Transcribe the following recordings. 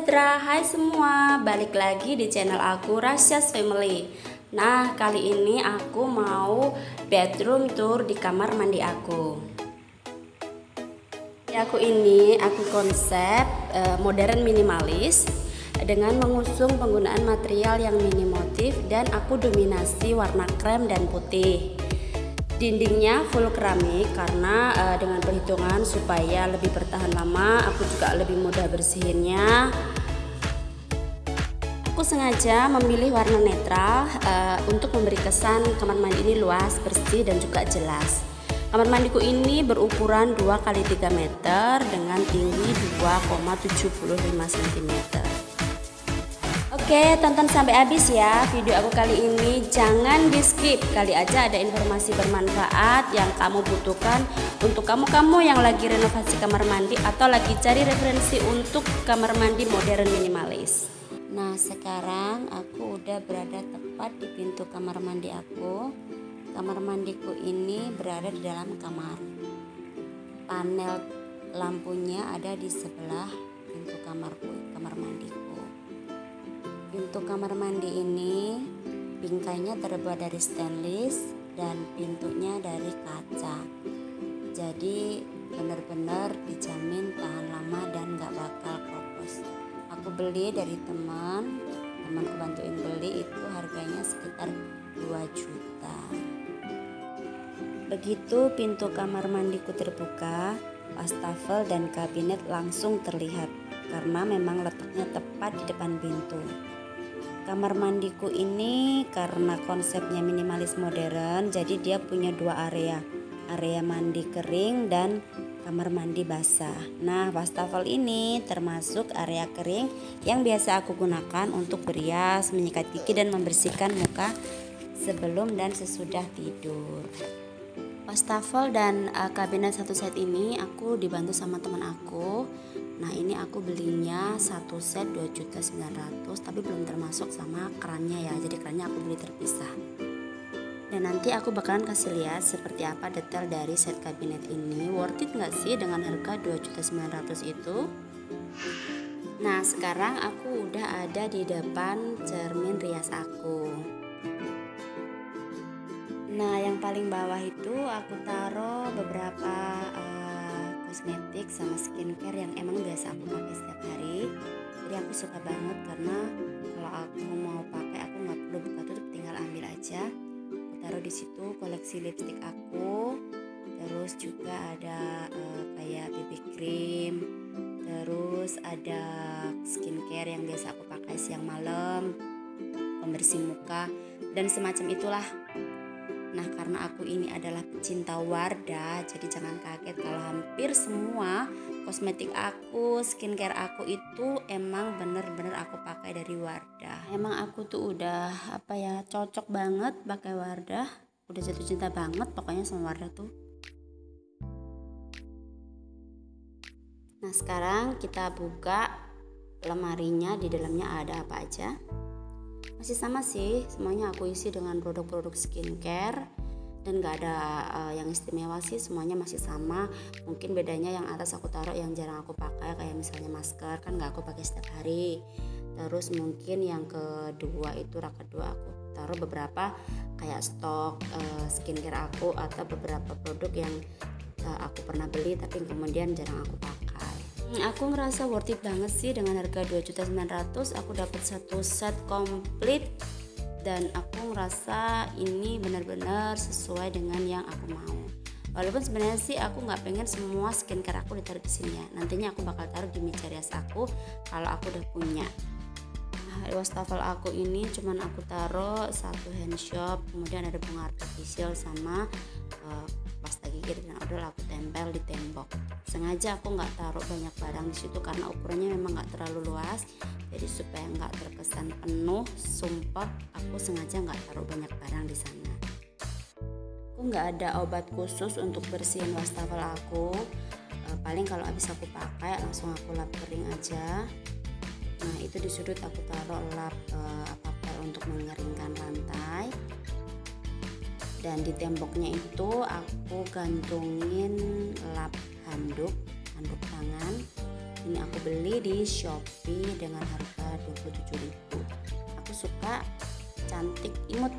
sejahtera, hai semua, balik lagi di channel aku Rasyas Family. Nah, kali ini aku mau bedroom tour di kamar mandi aku. Di aku ini, aku konsep modern minimalis dengan mengusung penggunaan material yang minim motif dan aku dominasi warna krem dan putih. Dindingnya full keramik karena dengan perhitungan supaya lebih bertahan lama, aku juga lebih mudah bersihinnya. Aku sengaja memilih warna netral untuk memberi kesan kamar mandi ini luas, bersih dan juga jelas. Kamar mandiku ini berukuran 2 x 3 meter dengan tinggi 2,75 cm. Oke, tonton sampai habis ya video aku kali ini, jangan di skip, kali aja ada informasi bermanfaat yang kamu butuhkan untuk kamu-kamu yang lagi renovasi kamar mandi atau lagi cari referensi untuk kamar mandi modern minimalis. Nah, sekarang aku udah berada tepat di pintu kamar mandi aku. Kamar mandiku ini berada di dalam kamar. Panel lampunya ada di sebelah pintu kamar mandiku. Pintu kamar mandi ini bingkainya terbuat dari stainless dan pintunya dari kaca. Jadi benar-benar dijamin tahan lama dan gak bakal kropos. Aku beli dari temanku bantuin beli, itu harganya sekitar 2 juta. Begitu pintu kamar mandiku terbuka, wastafel dan kabinet langsung terlihat karena memang letaknya tepat di depan pintu. Kamar mandiku ini karena konsepnya minimalis modern, jadi dia punya 2 area mandi kering dan kamar mandi basah. Nah, wastafel ini termasuk area kering yang biasa aku gunakan untuk berias, menyikat gigi dan membersihkan muka sebelum dan sesudah tidur. Wastafel dan kabinet satu set ini aku dibantu sama teman aku. Nah, ini aku belinya satu set 2.900.000, tapi belum termasuk sama kerannya ya. Jadi kerannya aku beli terpisah. Dan nanti aku bakalan kasih lihat seperti apa detail dari set kabinet ini. Worth it nggak sih dengan harga 2.900.000 itu? Nah, sekarang aku udah ada di depan cermin rias aku. Nah, yang paling bawah itu aku taruh beberapa kosmetik sama skincare yang emang biasa aku pakai setiap hari. Jadi aku suka banget karena kalau aku mau pakai aku nggak perlu buka tutup, tinggal ambil aja. Aku taruh di situ koleksi lipstick aku, terus juga ada kayak BB cream, terus ada skincare yang biasa aku pakai siang malam, pembersih muka dan semacam itulah. Nah, karena aku ini adalah pecinta Wardah, jadi jangan kaget kalau hampir semua kosmetik aku, skincare aku itu emang bener-bener aku pakai dari Wardah. Emang aku tuh udah cocok banget pakai Wardah, udah jatuh cinta banget pokoknya sama Wardah tuh. Nah, sekarang kita buka lemarinya, di dalamnya ada apa aja. Masih sama sih, semuanya aku isi dengan produk-produk skincare dan gak ada yang istimewa sih, semuanya masih sama. Mungkin bedanya yang atas aku taruh yang jarang aku pakai, kayak misalnya masker kan gak aku pakai setiap hari. Terus mungkin yang kedua itu rak kedua aku taruh beberapa kayak stok skincare aku atau beberapa produk yang aku pernah beli tapi kemudian jarang aku pakai. Aku ngerasa worth it banget sih dengan harga 2.900.000 aku dapat satu set komplit dan aku ngerasa ini benar-benar sesuai dengan yang aku mau. Walaupun sebenarnya sih aku nggak pengen semua skincare aku ditaruh di sini ya. Nantinya aku bakal taruh di meja rias aku kalau aku udah punya. Nah, wastafel aku ini cuman aku taruh satu hand shop, kemudian ada bunga artificial sama pasta gigi dan odol aku tempel di tembok. Sengaja aku nggak taruh banyak barang di situ karena ukurannya memang nggak terlalu luas. Jadi supaya nggak terkesan penuh, sumpah, aku sengaja nggak taruh banyak barang di sana. Aku nggak ada obat khusus untuk bersihin wastafel aku. Paling kalau habis aku pakai langsung aku lap kering aja. Nah, itu di sudut aku taruh lap papel untuk mengeringkan lantai. Dan di temboknya itu aku gantungin lap handuk tangan Ini aku beli di Shopee dengan harga 27.000. Aku suka, cantik, imut,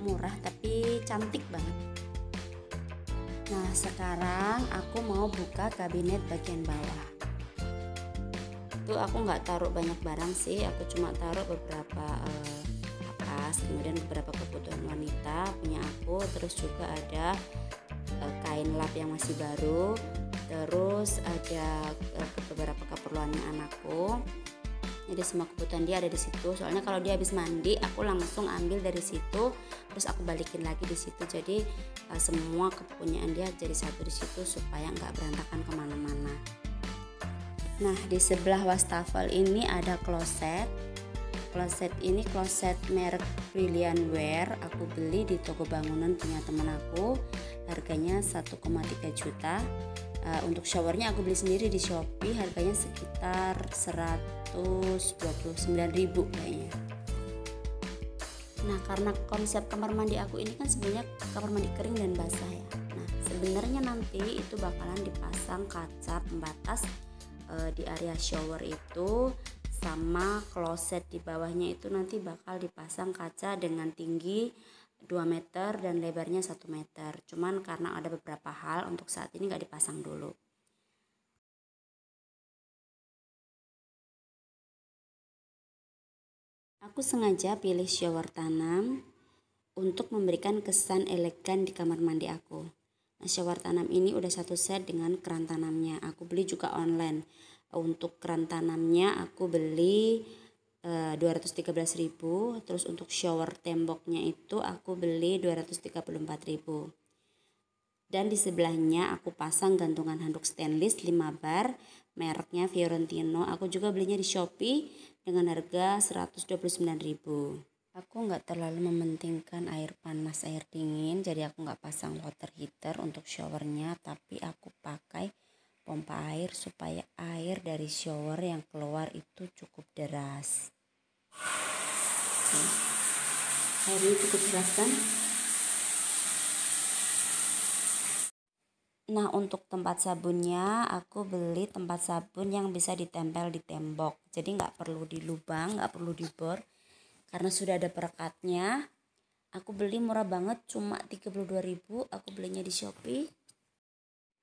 murah tapi cantik banget. Nah, sekarang aku mau buka kabinet bagian bawah. Itu aku nggak taruh banyak barang sih, aku cuma taruh beberapa kapas, kemudian beberapa kebutuhan wanita punya aku, terus juga ada kain lap yang masih baru, terus ada beberapa keperluannya anakku. Jadi semua kebutuhan dia ada di situ. Soalnya kalau dia habis mandi, aku langsung ambil dari situ, terus aku balikin lagi di situ. Jadi semua kepunyaan dia jadi satu di situ supaya nggak berantakan kemana-mana. Nah, di sebelah wastafel ini ada kloset. Kloset ini kloset merek Brilliant Wear. Aku beli di toko bangunan punya teman aku. Harganya 1,3 juta. Untuk showernya aku beli sendiri di Shopee, harganya sekitar 129.000 kayaknya. Nah, karena konsep kamar mandi aku ini kan sebenarnya kamar mandi kering dan basah ya. Nah, sebenarnya nanti itu bakalan dipasang kaca pembatas di area shower itu, sama kloset di bawahnya itu nanti bakal dipasang kaca dengan tinggi 2 meter dan lebarnya 1 meter. Cuman karena ada beberapa hal, untuk saat ini nggak dipasang dulu. Aku sengaja pilih shower tanam untuk memberikan kesan elegan di kamar mandi aku. Nah, shower tanam ini udah satu set dengan keran tanamnya. Aku beli juga online. Untuk keran tanamnya aku beli 213.000, terus untuk shower temboknya itu aku beli 234.000. Dan di sebelahnya aku pasang gantungan handuk stainless 5 bar mereknya Fiorentino. Aku juga belinya di Shopee dengan harga 129.000. Aku nggak terlalu mementingkan air panas air dingin, jadi aku nggak pasang water heater untuk showernya, tapi aku pakai pompa air supaya air dari shower yang keluar itu cukup deras. Airnya cukup deras kan? Nah, untuk tempat sabunnya aku beli tempat sabun yang bisa ditempel di tembok, jadi nggak perlu di lubang, nggak perlu di bor, karena sudah ada perekatnya. Aku beli murah banget, cuma 32.000. Aku belinya di Shopee.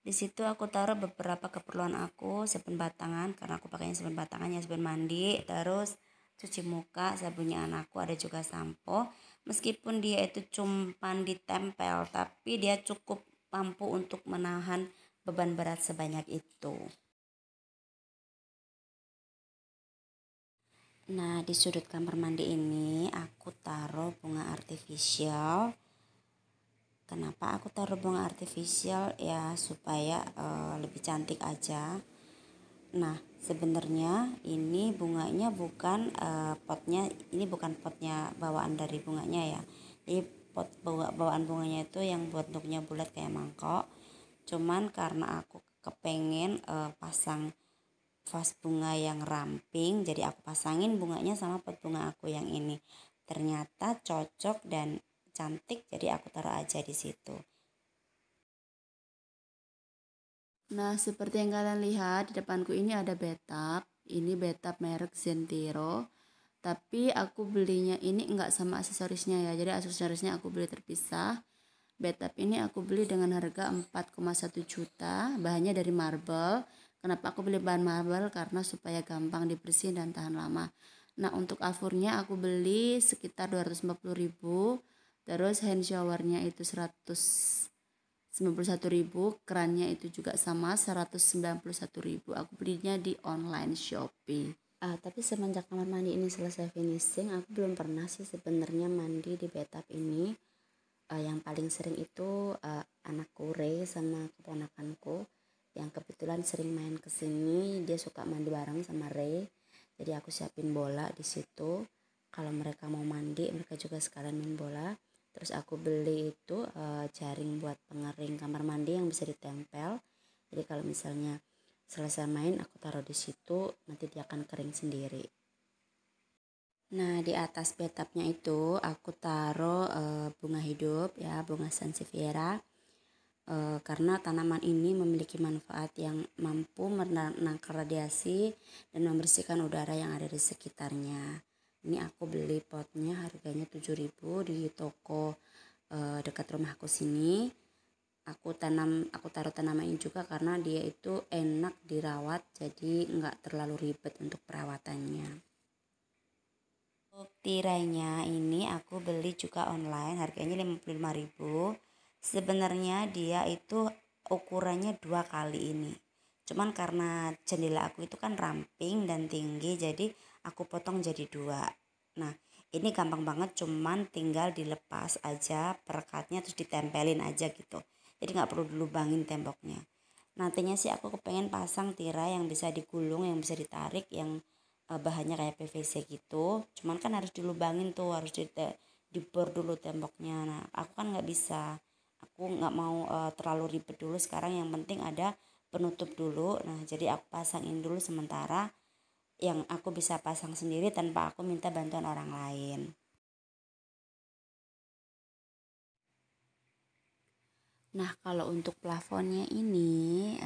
Di situ aku taruh beberapa keperluan aku, sabun batangan karena aku pakainya sabun batangan ya, sabun mandi, terus cuci muka, sabunnya anakku, ada juga sampo. Meskipun dia itu cumpan ditempel, tapi dia cukup mampu untuk menahan beban berat sebanyak itu. Nah, di sudut kamar mandi ini aku taruh bunga artifisial. Kenapa aku taruh bunga artifisial? Ya supaya lebih cantik aja. Nah, sebenarnya ini bunganya bukan potnya, ini bukan potnya bawaan dari bunganya ya. Jadi pot bawaan bunganya itu yang bentuknya bulat kayak mangkok. Cuman karena aku kepengen pasang vas bunga yang ramping, jadi aku pasangin bunganya sama pot bunga aku yang ini. Ternyata cocok dan cantik, jadi aku taruh aja di situ. Nah, seperti yang kalian lihat di depanku ini ada bathtub. Ini bathtub merek Zentiro. Tapi aku belinya ini enggak sama aksesorisnya ya. Jadi aksesorisnya aku beli terpisah. Bathtub ini aku beli dengan harga 4,1 juta. Bahannya dari marble. Kenapa aku beli bahan marble? Karena supaya gampang dibersihin dan tahan lama. Nah, untuk avurnya aku beli sekitar 250.000. Terus hand showernya itu 191.000, kerannya itu juga sama 191.000. Aku belinya di online Shopee. Tapi semenjak kamar mandi ini selesai finishing, aku belum pernah sih sebenarnya mandi di bathtub ini. Yang paling sering itu anakku Ray sama keponakanku yang kebetulan sering main ke sini. Dia suka mandi bareng sama Ray. Jadi aku siapin bola di situ. Kalau mereka mau mandi, mereka juga sekalian main bola. Terus aku beli itu jaring buat pengering kamar mandi yang bisa ditempel. Jadi kalau misalnya selesai main, aku taruh di situ, nanti dia akan kering sendiri. Nah, di atas bathtubnya itu aku taruh bunga hidup ya, bunga sansevieria. karena tanaman ini memiliki manfaat yang mampu menangkal radiasi dan membersihkan udara yang ada di sekitarnya. Ini aku beli potnya, harganya 7.000 di toko dekat rumahku sini. Aku taruh tanaman ini juga karena dia itu enak dirawat, jadi nggak terlalu ribet untuk perawatannya. Untuk tirainya ini aku beli juga online, harganya 55.000. Sebenarnya dia itu ukurannya 2 kali ini. Cuman karena jendela aku itu kan ramping dan tinggi, jadi aku potong jadi 2. Nah, ini gampang banget, cuman tinggal dilepas aja perekatnya terus ditempelin aja gitu. Jadi nggak perlu dilubangin temboknya. Nantinya sih aku kepengen pasang tirai yang bisa digulung, yang bisa ditarik, yang bahannya kayak PVC gitu. Cuman kan harus dilubangin tuh, harus dibor dulu temboknya. Nah, aku kan nggak bisa. Aku nggak mau terlalu ribet dulu sekarang. Yang penting ada penutup dulu. Nah, jadi aku pasangin dulu sementara yang aku bisa pasang sendiri tanpa aku minta bantuan orang lain. Nah, kalau untuk plafonnya ini,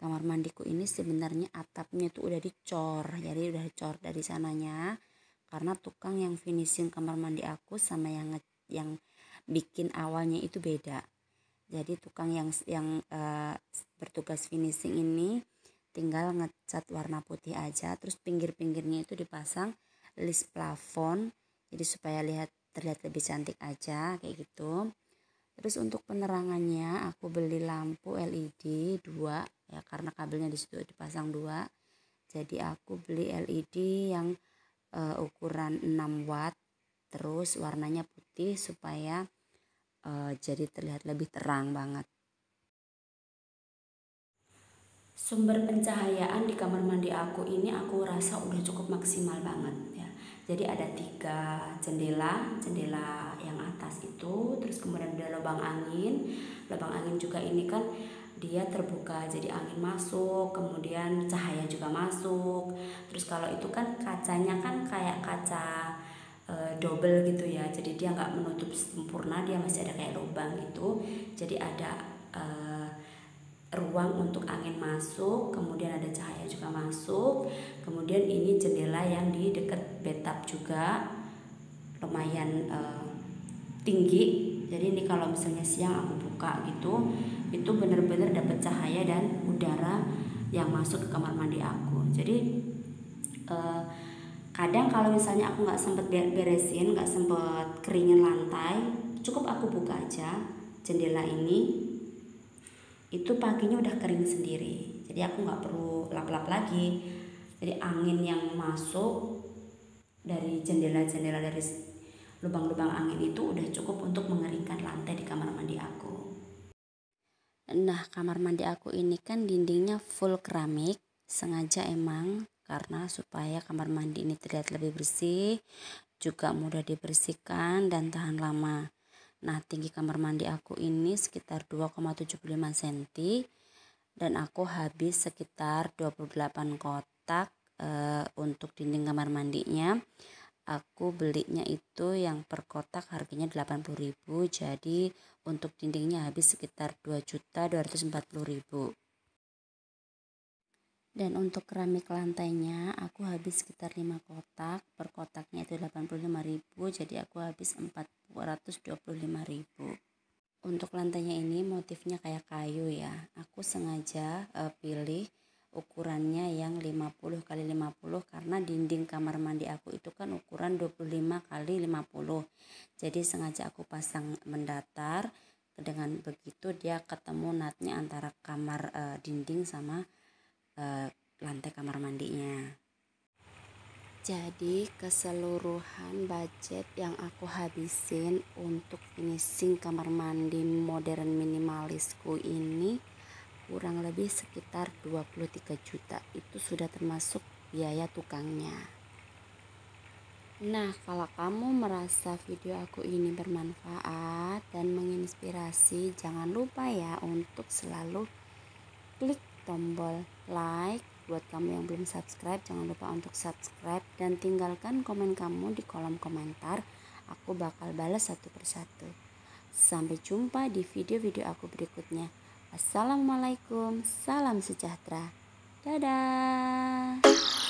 kamar mandiku ini sebenarnya atapnya itu udah dicor. Jadi udah dicor dari sananya. Karena tukang yang finishing kamar mandi aku sama yang bikin awalnya itu beda. Jadi tukang yang bertugas finishing ini tinggal ngecat warna putih aja. Terus pinggir-pinggirnya itu dipasang list plafon. Jadi supaya terlihat lebih cantik aja kayak gitu. Terus untuk penerangannya aku beli lampu LED 2 ya, karena kabelnya di situ dipasang 2. Jadi aku beli LED yang ukuran 6 watt, terus warnanya putih supaya jadi terlihat lebih terang banget. Sumber pencahayaan di kamar mandi aku ini aku rasa udah cukup maksimal banget ya. Jadi ada 3 jendela yang atas itu, terus kemudian ada lubang angin. Lubang angin juga ini kan dia terbuka, jadi angin masuk, kemudian cahaya juga masuk. Terus kalau itu kan kacanya kan kayak kaca double gitu ya, jadi dia nggak menutup sempurna, dia masih ada kayak lubang gitu. Jadi ada ruang untuk angin masuk, kemudian ada cahaya juga masuk. Kemudian ini jendela yang di dekat bathtub juga lumayan tinggi. Jadi ini kalau misalnya siang aku buka gitu, itu benar-benar dapat cahaya dan udara yang masuk ke kamar mandi aku. Jadi kadang kalau misalnya aku nggak sempet beresin, nggak sempet keringin lantai, cukup aku buka aja jendela ini, itu paginya udah kering sendiri. Jadi aku nggak perlu lap-lap lagi. Jadi angin yang masuk dari jendela-jendela, dari lubang-lubang angin itu udah cukup untuk mengeringkan lantai di kamar mandi aku. Nah, kamar mandi aku ini kan dindingnya full keramik, sengaja emang karena supaya kamar mandi ini terlihat lebih bersih, juga mudah dibersihkan dan tahan lama. Nah, tinggi kamar mandi aku ini sekitar 2,75 cm dan aku habis sekitar 28 kotak untuk dinding kamar mandinya. Aku belinya itu yang per kotak harganya 80.000, jadi untuk dindingnya habis sekitar 2.240.000. Dan untuk keramik lantainya aku habis sekitar 5 kotak, per kotaknya itu 85.000, jadi aku habis 425.000. Untuk lantainya ini motifnya kayak kayu ya. Aku sengaja pilih ukurannya yang 50 x 50 karena dinding kamar mandi aku itu kan ukuran 25 x 50. Jadi sengaja aku pasang mendatar, dengan begitu dia ketemu natnya antara kamar dinding sama lantai kamar mandinya. Jadi keseluruhan budget yang aku habisin untuk finishing kamar mandi modern minimalisku ini kurang lebih sekitar 23 juta. Itu sudah termasuk biaya tukangnya. Nah, kalau kamu merasa video aku ini bermanfaat dan menginspirasi, jangan lupa ya untuk selalu klik tombol like. Buat kamu yang belum subscribe, jangan lupa untuk subscribe dan tinggalkan komen kamu di kolom komentar. Aku bakal balas satu persatu. Sampai jumpa di video-video aku berikutnya. Assalamualaikum, salam sejahtera. Dadah.